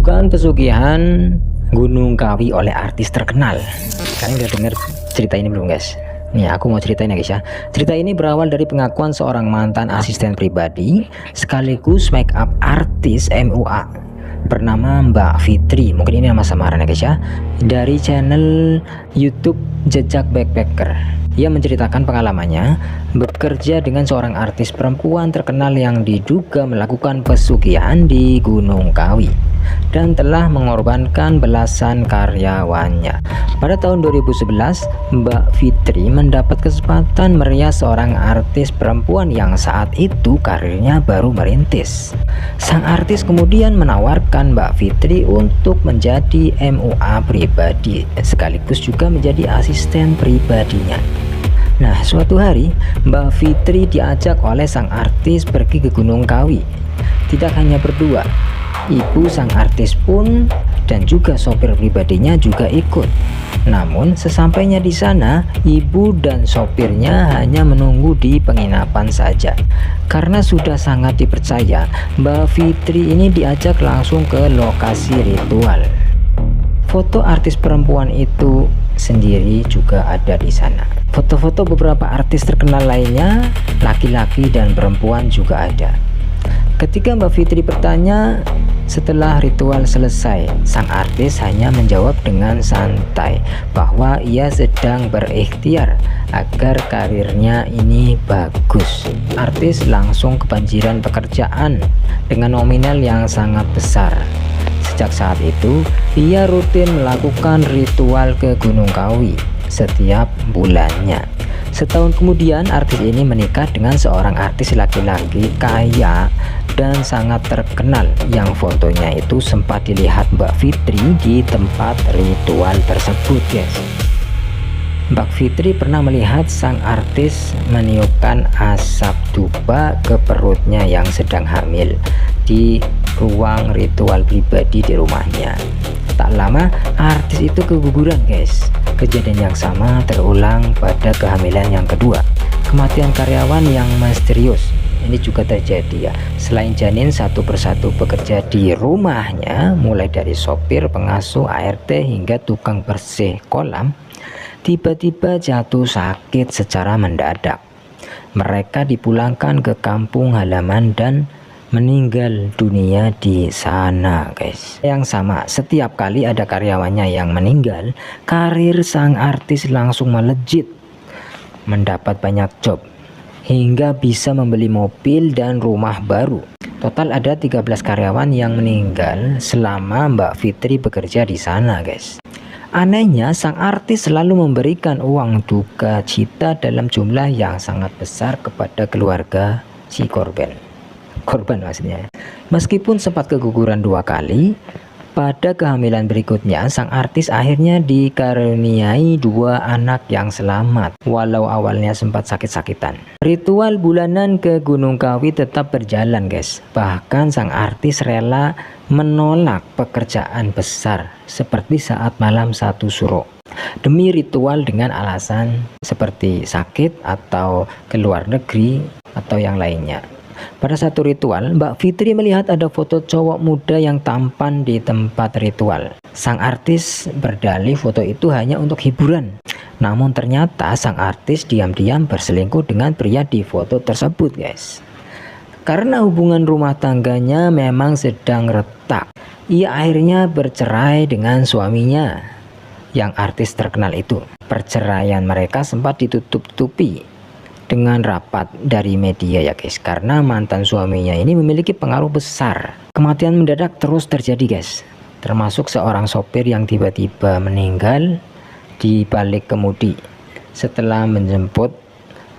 Dugaan pesugihan Gunung Kawi oleh artis terkenal. Kalian udah denger cerita ini belum guys? Nih aku mau ceritain ya guys ya. Cerita ini berawal dari pengakuan seorang mantan asisten pribadi sekaligus make up artis MUA bernama Mbak Fitri. Mungkin ini nama samaran ya guys ya. Dari channel YouTube Jejak Backpacker. Ia menceritakan pengalamannya bekerja dengan seorang artis perempuan terkenal yang diduga melakukan pesugihan di Gunung Kawi dan telah mengorbankan belasan karyawannya. Pada tahun 2011, Mbak Fitri mendapat kesempatan merias seorang artis perempuan yang saat itu karirnya baru merintis. Sang artis kemudian menawarkan Mbak Fitri untuk menjadi MUA pribadi sekaligus juga menjadi asisten pribadinya. Nah, suatu hari Mbak Fitri diajak oleh sang artis pergi ke Gunung Kawi. Tidak hanya berdua, ibu sang artis pun dan juga sopir pribadinya juga ikut. Namun sesampainya di sana, ibu dan sopirnya hanya menunggu di penginapan saja. Karena sudah sangat dipercaya, Mbak Fitri ini diajak langsung ke lokasi ritual. Foto artis perempuan itu sendiri juga ada di sana. Foto-foto beberapa artis terkenal lainnya, laki-laki dan perempuan juga ada. Ketika Mbak Fitri bertanya setelah ritual selesai, sang artis hanya menjawab dengan santai bahwa ia sedang berikhtiar agar karirnya ini bagus. Artis langsung kebanjiran pekerjaan dengan nominal yang sangat besar. Sejak saat itu, ia rutin melakukan ritual ke Gunung Kawi setiap bulannya. Setahun kemudian, artis ini menikah dengan seorang artis laki-laki kaya dan sangat terkenal yang fotonya itu sempat dilihat Mbak Fitri di tempat ritual tersebut guys. Mbak Fitri pernah melihat sang artis meniupkan asap dupa ke perutnya yang sedang hamil di ruang ritual pribadi di rumahnya. Tak lama artis itu keguguran guys. Kejadian yang sama terulang pada kehamilan yang kedua. Kematian karyawan yang misterius ini juga terjadi ya. Selain janin satu persatu bekerja di rumahnya, mulai dari sopir, pengasuh, ART hingga tukang bersih kolam, tiba-tiba jatuh sakit secara mendadak. Mereka dipulangkan ke kampung halaman dan meninggal dunia di sana guys. Yang sama, setiap kali ada karyawannya yang meninggal, karir sang artis langsung melejit, mendapat banyak job hingga bisa membeli mobil dan rumah baru. Total ada 13 karyawan yang meninggal selama Mbak Fitri bekerja di sana guys. Anehnya, sang artis selalu memberikan uang duka cita dalam jumlah yang sangat besar kepada keluarga si korban maksudnya. Meskipun sempat keguguran 2 kali, pada kehamilan berikutnya sang artis akhirnya dikaruniai 2 anak yang selamat walau awalnya sempat sakit-sakitan. Ritual bulanan ke Gunung Kawi tetap berjalan guys. Bahkan sang artis rela menolak pekerjaan besar seperti saat malam 1 Suro demi ritual dengan alasan seperti sakit atau ke luar negeri atau yang lainnya. Pada satu ritual, Mbak Fitri melihat ada foto cowok muda yang tampan di tempat ritual. Sang artis berdalih foto itu hanya untuk hiburan. Namun ternyata sang artis diam-diam berselingkuh dengan pria di foto tersebut guys. Karena hubungan rumah tangganya memang sedang retak, ia akhirnya bercerai dengan suaminya yang artis terkenal itu. Perceraian mereka sempat ditutup-tutupi dengan rapat dari media ya guys, karena mantan suaminya ini memiliki pengaruh besar. Kematian mendadak terus terjadi guys, termasuk seorang sopir yang tiba-tiba meninggal di balik kemudi setelah menjemput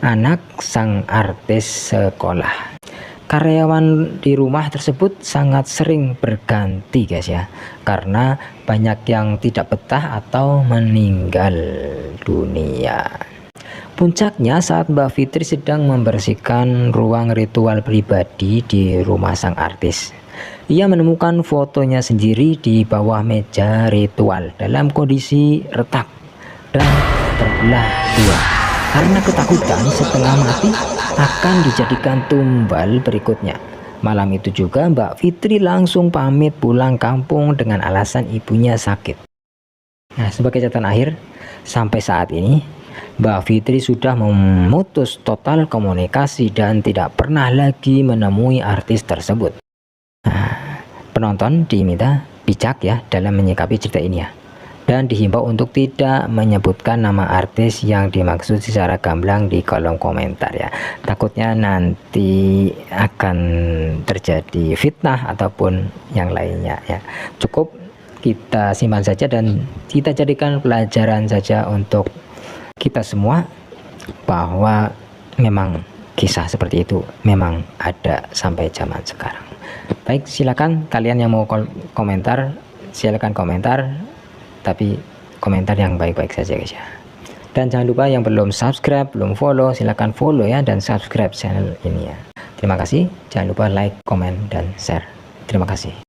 anak sang artis sekolah. Karyawan di rumah tersebut sangat sering berganti guys ya, karena banyak yang tidak betah atau meninggal dunia. Puncaknya saat Mbak Fitri sedang membersihkan ruang ritual pribadi di rumah sang artis. Ia menemukan fotonya sendiri di bawah meja ritual dalam kondisi retak dan terbelah 2. Karena ketakutan setelah mati akan dijadikan tumbal berikutnya. Malam itu juga Mbak Fitri langsung pamit pulang kampung dengan alasan ibunya sakit. Nah, sebagai catatan akhir, sampai saat ini Mbak Fitri sudah memutus total komunikasi dan tidak pernah lagi menemui artis tersebut. Nah, penonton diminta bijak ya dalam menyikapi cerita ini ya, dan dihimbau untuk tidak menyebutkan nama artis yang dimaksud secara gamblang di kolom komentar ya, takutnya nanti akan terjadi fitnah ataupun yang lainnya ya. Cukup kita simpan saja dan kita jadikan pelajaran saja untuk kita semua, bahwa memang kisah seperti itu memang ada sampai zaman sekarang. Baik, silakan kalian yang mau komentar, silakan komentar, tapi komentar yang baik-baik saja guys ya. Dan jangan lupa yang belum subscribe, belum follow, silakan follow ya dan subscribe channel ini ya. Terima kasih, jangan lupa like, komen, dan share. Terima kasih.